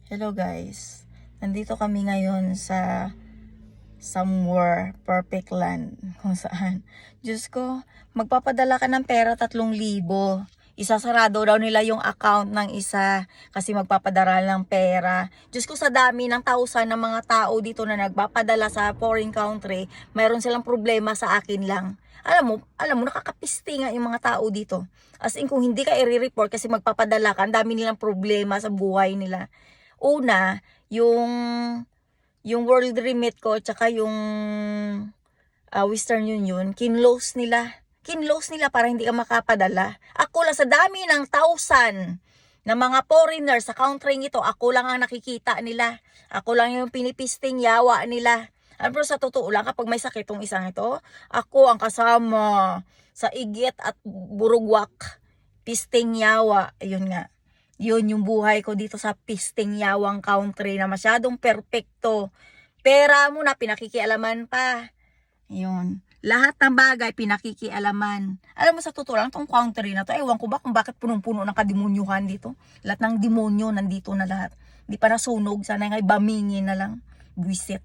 Hello guys, nandito kami ngayon sa somewhere perfect land kung saan. Diyos ko, magpapadala ka ng pera 3,000. Isasarado daw nila yung account ng isa kasi magpapadala ng pera. Diyos ko, sa dami ng tausan ng mga tao dito na nagpapadala sa foreign country, mayroon silang problema, sa akin lang. Alam mo, nakakapisti nga yung mga tao dito. As in, kung hindi ka i-report kasi magpapadala ka, ang dami nilang problema sa buhay nila. Una, yung World Remit ko tsaka yung Western Union, kinlose nila. Kinlose nila para hindi ka makapadala. Ako lang sa dami ng 1,000 na mga foreigner sa country ito, ako lang ang nakikita nila. Ako lang yung pinipisting yawa nila. Pero sa totoo lang, kapag may sakit tong isang ito, ako ang kasama sa igit at burugwak. Pisting yawa. Ayun nga. Yun yung buhay ko dito sa pisting yawang country na masyadong perpekto. Pera mo na pinakikialaman pa. Yun. Lahat ng bagay pinakikialaman. Alam mo, sa totoo lang, tong country na to, ewan ko ba kung bakit punong-puno ng kademonyuhan dito. Lahat ng demonyo nandito na lahat. Di pa nasunog. Sana nga ibamingin na lang. Buisit.